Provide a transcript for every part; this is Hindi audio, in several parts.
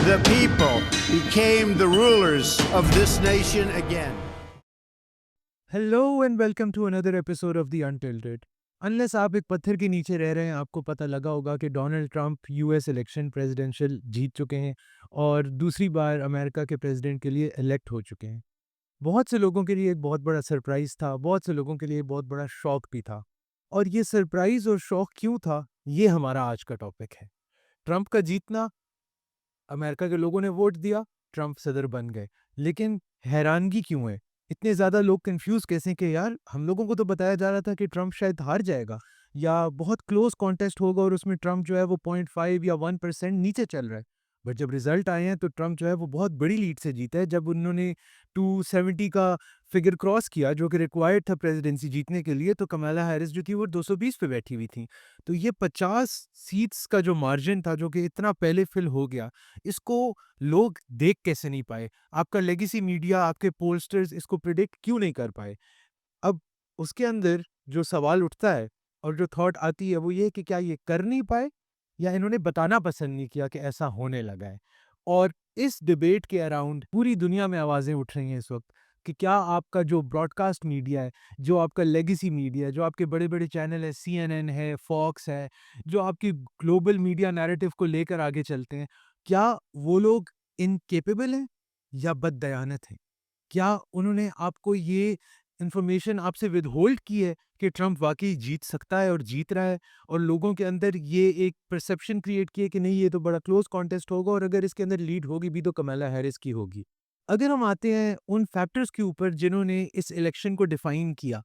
the people became the rulers of this nation again. Hello and welcome to another episode of the untitled. Unless आप एक पत्थर के नीचे रह रहे हैं, आपको पता लगा होगा कि Donald Trump US election presidential जीत चुके हैं और दूसरी बार अमेरिका के प्रेसिडेंट के लिए इलेक्ट हो चुके हैं। बहुत से लोगों के लिए एक बहुत बड़ा सरप्राइज था, बहुत से लोगों के लिए बहुत बड़ा शौक भी था। और ये सरप्राइज और शौक क्यों था, ये हमारा आज का टॉपिक है। ट्रंप का जीतना, अमेरिका के लोगों ने वोट दिया, ट्रंप सदर बन गए। लेकिन हैरानगी क्यों है? इतने ज़्यादा लोग कंफ्यूज कैसे कि यार हम लोगों को तो बताया जा रहा था कि ट्रंप शायद हार जाएगा या बहुत क्लोज कॉन्टेस्ट होगा और उसमें ट्रंप जो है वो 0.5 या 1% नीचे चल रहा है। बट जब रिजल्ट आए हैं तो ट्रंप जो है वो बहुत बड़ी लीड से जीता है। जब उन्होंने 270 का फिगर क्रॉस किया जो कि रिक्वायर्ड था प्रेसिडेंसी जीतने के लिए, तो कमला हैरिस जो थी वो 220 पे बैठी हुई थी। तो ये 50 सीट्स का जो मार्जिन था जो कि इतना पहले फिल हो गया, इसको लोग देख कैसे नहीं पाए? आपका लेगेसी मीडिया, आपके पोलस्टर्स इसको प्रिडिक्ट क्यों नहीं कर पाए? अब उसके अंदर जो सवाल उठता है और जो थॉट आती है वो ये है कि क्या ये कर नहीं पाए या इन्होंने बताना पसंद नहीं किया कि ऐसा होने लगा है। और इस डिबेट के अराउंड पूरी दुनिया में आवाज़ें उठ रही हैं इस वक्त कि क्या आपका जो ब्रॉडकास्ट मीडिया है, जो आपका लेगेसी मीडिया है, जो आपके बड़े बड़े चैनल है, CNN है, फॉक्स है, जो आपकी ग्लोबल मीडिया नैरेटिव को लेकर आगे चलते हैं, क्या वो लोग इनकेपेबल हैं या बददयानत हैं? क्या उन्होंने आपको ये इन्फॉर्मेशन आपसे विदहोल्ड की है कि ट्रंप वाकई जीत सकता है और जीत रहा है, और लोगों के अंदर ये एक परसेप्शन क्रिएट की है कि नहीं ये तो बड़ा क्लोज कॉन्टेस्ट होगा और अगर इसके अंदर लीड होगी भी तो कमला हैरिस की होगी। अगर हम आते हैं उन फैक्टर्स के ऊपर जिन्होंने इस इलेक्शन को डिफाइन किया,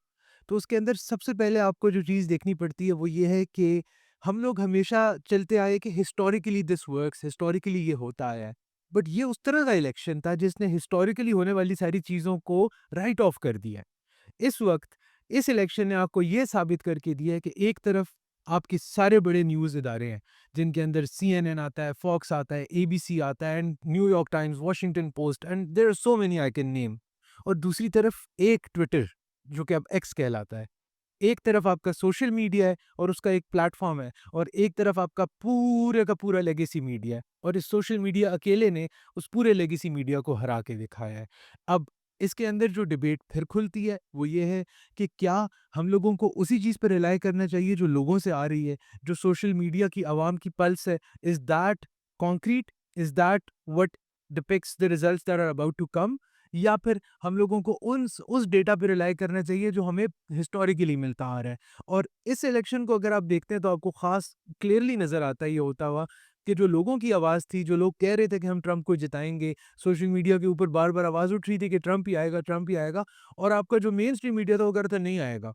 तो उसके अंदर सबसे पहले आपको जो चीज़ देखनी पड़ती है वो ये है कि हम लोग हमेशा चलते आए कि हिस्टोरिकली दिस वर्क्स, हिस्टोरिकली ये होता आया है। बट ये उस तरह का इलेक्शन था जिसने हिस्टोरिकली होने वाली सारी चीज़ों को राइट ऑफ कर दिया है। इस वक्त इस इलेक्शन ने आपको ये साबित करके दिया है कि एक तरफ आपके सारे बड़े न्यूज़ इदारे हैं जिनके अंदर CNN आता है, फॉक्स आता है, ABC आता है, and New York Times, Washington Post, and there are so many I can name. और दूसरी तरफ एक ट्विटर जो कि अब एक्स कहलाता है। एक तरफ आपका सोशल मीडिया है और उसका एक प्लेटफॉर्म है, और एक तरफ आपका पूरे का पूरा लेगेसी मीडिया है, और इस सोशल मीडिया अकेले ने उस पूरे लेगेसी मीडिया को हरा के दिखाया है। अब इसके अंदर जो डिबेट फिर खुलती है वो ये है कि क्या हम लोगों को उसी चीज़ पर रिलाई करना चाहिए जो लोगों से आ रही है, जो सोशल मीडिया की आवाम की पल्स है? Is that concrete? Is that what depicts the results that are about to come? या फिर हम लोगों को उस डेटा पे रिलाई करना चाहिए जो हमें हिस्टोरिकली मिलता आ रहा है? और इस इलेक्शन को अगर आप देखते हैं तो आपको खास क्लियरली नज़र आता है ये होता हुआ कि जो लोगों की आवाज़ थी, जो लोग कह रहे थे कि हम ट्रंप को जिताएंगे, सोशल मीडिया के ऊपर बार बार आवाज़ उठ रही थी कि ट्रंप ही आएगा, ट्रंप ही आएगा, और आपका जो मेन स्ट्रीम मीडिया था वो कह रहा था नहीं आएगा।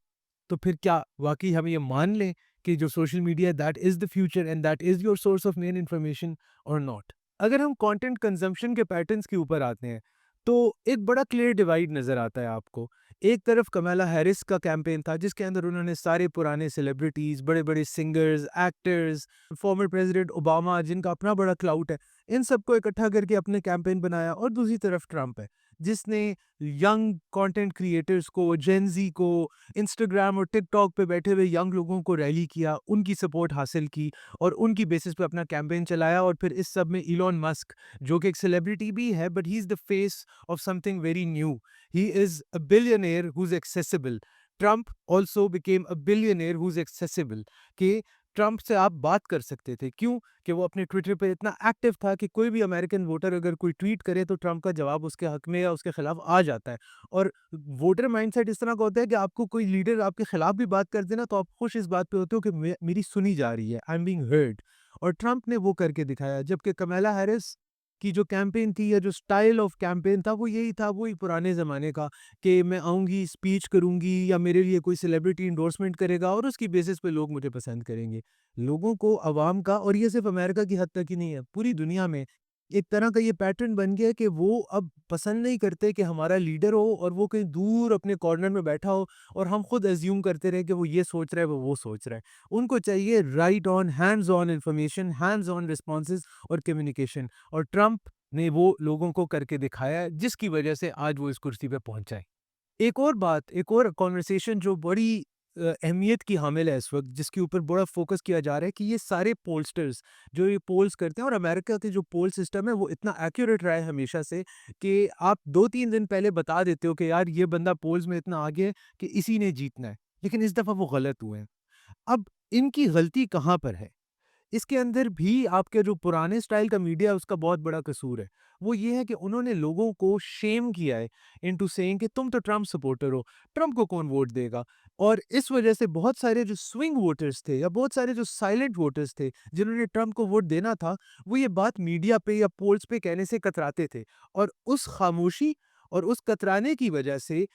तो फिर क्या वाकई हम ये मान लें कि जो social media that is the future and that is your source of main information और नॉट? अगर हम कंटेंट कंजम्पशन के पैटर्न्स के ऊपर आते हैं तो एक बड़ा क्लियर डिवाइड नज़र आता है आपको। एक तरफ कमला हैरिस का कैंपेन था जिसके अंदर उन्होंने सारे पुराने सेलिब्रिटीज़, बड़े-बड़े singers, actors, former president Obama जिनका अपना बड़ा क्लाउट है, इन सबको इकट्ठा करके अपने कैंपेन बनाया। और दूसरी तरफ ट्रंप है, जिसने यंग कंटेंट क्रिएटर्स को, जेन ज़ी को, इंस्टाग्राम और टिकटॉक पे बैठे हुए यंग लोगों को रैली किया, उनकी सपोर्ट हासिल की और उनकी बेसिस पे अपना कैंपेन चलाया। और फिर इस सब में इलॉन मस्क, जो कि एक सेलिब्रिटी भी है but he is the face of something very new. He is a billionaire who's accessible. Trump also became a billionaire who's accessible. कि ट्रंप से आप बात कर सकते थे। क्यों? कि वो अपने ट्विटर पे इतना एक्टिव था कि कोई भी अमेरिकन वोटर अगर कोई ट्वीट करे तो ट्रंप का जवाब उसके हक में या उसके खिलाफ आ जाता है। और वोटर माइंडसेट इस तरह का होता है कि आपको कोई लीडर आपके खिलाफ भी बात कर देना तो आप खुश इस बात पे होते हो कि मेरी सुनी जा रही है, आई एम बीइंग हर्ड। और ट्रंप ने वो करके दिखाया। जबकि कमला हैरिस की जो कैंपेन थी या जो स्टाइल ऑफ कैंपेन था वो यही था, वही पुराने ज़माने का कि मैं आऊँगी, स्पीच करूँगी या मेरे लिए कोई सेलिब्रिटी इंडोर्समेंट करेगा और उसकी बेसिस पे लोग मुझे पसंद करेंगे। लोगों को, अवाम का, और ये सिर्फ अमेरिका की हद तक ही नहीं है, पूरी दुनिया में एक तरह का ये पैटर्न बन गया है कि वो अब पसंद नहीं करते कि हमारा लीडर हो और वो कहीं दूर अपने कॉर्नर में बैठा हो और हम खुद एज्यूम करते रहे कि वो ये सोच रहा है, वो सोच रहा है। उनको चाहिए right on, hands on information, hands on responses और कम्युनिकेशन। और ट्रंप ने वो लोगों को करके दिखाया है जिसकी वजह से आज वो इस कुर्सी पे पहुंचा है। एक और बात, एक और कॉन्वर्सेशन जो बड़ी अहमियत की हामिल है इस वक़्त, जिसके ऊपर बड़ा फ़ोकस किया जा रहा है कि ये सारे पोलस्टर्स जो ये पोल्स करते हैं, और अमेरिका के जो पोल सिस्टम है वो इतना एक्यूरेट रहा है हमेशा से कि आप 2-3 दिन पहले बता देते हो कि यार ये बंदा पोल्स में इतना आगे है कि इसी ने जीतना है। लेकिन इस दफ़ा वो गलत हुए हैं। अब इनकी गलती कहाँ पर है? इसके अंदर भी आपके जो पुराने स्टाइल का मीडिया है उसका बहुत बड़ा कसूर है। वो ये है कि उन्होंने लोगों को शेम किया है इंटू सेइंग कि तुम तो ट्रम्प सपोर्टर हो, ट्रम्प को कौन वोट देगा? और इस वजह से बहुत सारे जो स्विंग वोटर्स थे या बहुत सारे जो साइलेंट वोटर्स थे, जिन्होंने ट्रम्प को वोट देना था, वो ये बात मीडिया पे या पोल्स पे कहने से कतराते थे। और उस खामोशी और उस कतराने की वजह से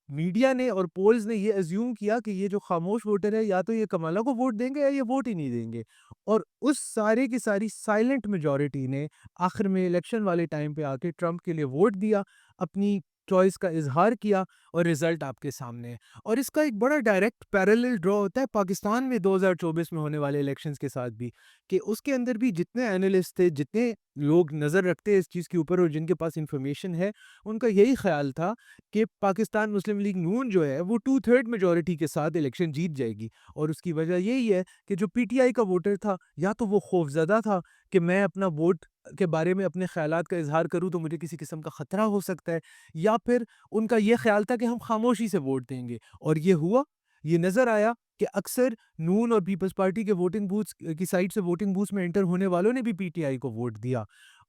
मीडिया ने और पोल्स ने ये अज़्यूम किया कि ये जो खामोश वोटर है या तो ये कमला को वोट देंगे या ये वोट ही नहीं देंगे। और उस सारे की सारी साइलेंट मेजॉरिटी ने आखिर में इलेक्शन वाले टाइम पे आके ट्रंप के लिए वोट दिया, अपनी चॉइस का इज़हार किया, और रिज़ल्ट आपके सामने है। और इसका एक बड़ा डायरेक्ट पैरेलल ड्रॉ होता है पाकिस्तान में 2024 में होने वाले इलेक्शंस के साथ भी, कि उसके अंदर भी जितने एनालिस्ट थे, जितने लोग नज़र रखते हैं इस चीज़ के ऊपर और जिनके पास इंफॉर्मेशन है, उनका यही ख्याल था कि पाकिस्तान मुस्लिम लीग नून जो है वो 2/3 मेजॉरिटी के साथ इलेक्शन जीत जाएगी। और उसकी वजह यही है कि जो पीटीआई का वोटर था, या तो वो खौफज़दा था कि मैं अपना वोट के बारे में अपने ख़्यालात का इज़हार करूँ तो मुझे किसी किस्म का ख़तरा हो सकता है, या फिर उनका ये ख़्याल था कि हम खामोशी से वोट देंगे। और ये हुआ, ये नज़र आया कि अक्सर नून और पीपल्स पार्टी के वोटिंग बूथ्स की साइड से वोटिंग बूथ्स में एंटर होने वालों ने भी पीटीआई को वोट दिया।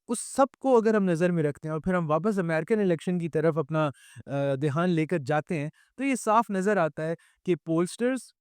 उस सब को अगर हम नज़र में रखते हैं और फिर हम वापस अमेरिकन इलेक्शन की तरफ अपना ध्यान लेकर जाते हैं, तो ये साफ नज़र आता है कि पोलस्टर्स,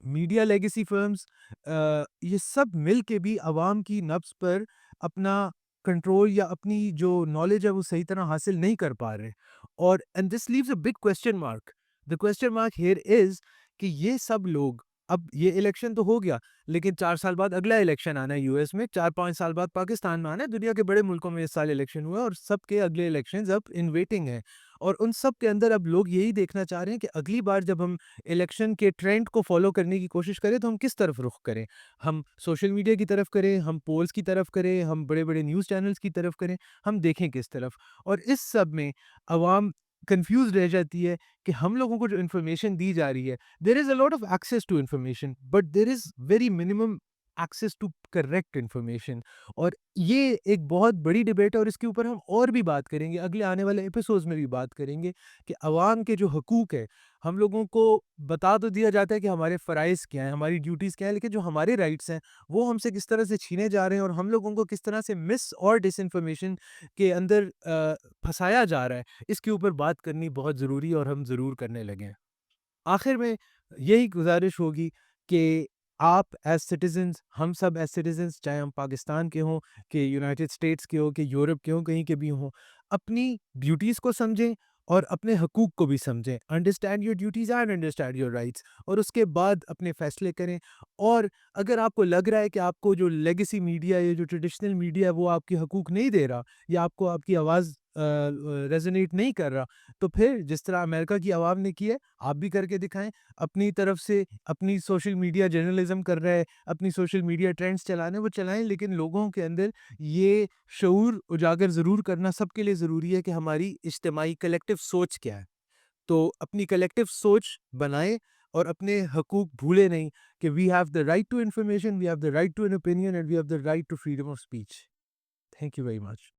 मीडिया लेगेसी फर्म्स, ये सब मिल के भी अवाम की नब्ज़ पर अपना कंट्रोल या अपनी जो नॉलेज है वो सही तरह हासिल नहीं कर पा रहे। और and this leaves a big question mark. The question mark here is कि ये सब लोग, अब ये इलेक्शन तो हो गया, लेकिन 4 साल बाद अगला इलेक्शन आना है यूएस में, 4-5 साल बाद पाकिस्तान में आना है, दुनिया के बड़े मुल्कों में इस साल इलेक्शन हुआ है और सबके अगले इलेक्शंस अब इन वेटिंग हैं। और उन सब के अंदर अब लोग यही देखना चाह रहे हैं कि अगली बार जब हम इलेक्शन के ट्रेंड को फॉलो करने की कोशिश करें तो हम किस तरफ रुख करें। हम सोशल मीडिया की तरफ करें, हम पोल्स की तरफ करें, हम बड़े-बड़े न्यूज़ चैनल्स की तरफ करें, हम देखें किस तरफ। और इस सब में अवाम कन्फ्यूज़्ड रह जाती है कि हम लोगों को जो इन्फॉर्मेशन दी जा रही है, there is a lot of access to information but there is very minimum access to correct information. और ये एक बहुत बड़ी डिबेट है और इसके ऊपर हम और भी बात करेंगे, अगले आने वाले एपिसोड्स में भी बात करेंगे कि अवाम के जो हकूक़ है, हम लोगों को बता तो दिया जाता है कि हमारे फ़राइज़ क्या हैं, हमारी ड्यूटीज़ क्या हैं, लेकिन जो हमारे राइट्स हैं, वो हमसे किस तरह से छीने जा रहे हैं और हम लोगों को किस तरह से मिस और डिसइन्फॉर्मेशन के अंदर फँसाया जा रहा है, इसके ऊपर बात करनी बहुत ज़रूरी है और हम ज़रूर करने लगे हैं। आखिर में यही गुज़ारिश होगी कि आप एज़ सिटिज़न्स, हम सब एज़ सिटिज़न्स, चाहे हम पाकिस्तान के हों, कि यूनाइटेड स्टेट्स के हों, कि यूरोप के हों, कहीं के भी हों, अपनी ड्यूटीज़ को समझें और अपने हकूक़ को भी समझें। Understand your duties and understand your rights, और उसके बाद अपने फ़ैसले करें। और अगर आपको लग रहा है कि आपको जो लेगेसी मीडिया या जो ट्रेडिशनल मीडिया है वो आपके हकूक़ नहीं दे रहा, या आपको आपकी आवाज़ रेज़ोनेट नहीं कर रहा, तो फिर जिस तरह अमेरिका की आवाम ने की है, आप भी करके दिखाएँ। अपनी तरफ से अपनी सोशल मीडिया जर्नलिज़्म कर रहा है, अपनी सोशल मीडिया ट्रेंड्स चलाने वो चलाएँ, लेकिन लोगों के अंदर ये शऊर उजागर ज़रूर करना सबके लिए ज़रूरी है कि हमारी इज्तिमाई कलेक्टिव सोच क्या है। तो अपनी कलेक्टिव सोच बनाएँ और अपने हकूक़ भूलें नहीं कि we have the right to information, we have the right to an opinion and we have the right to freedom of speech. Thank you very much.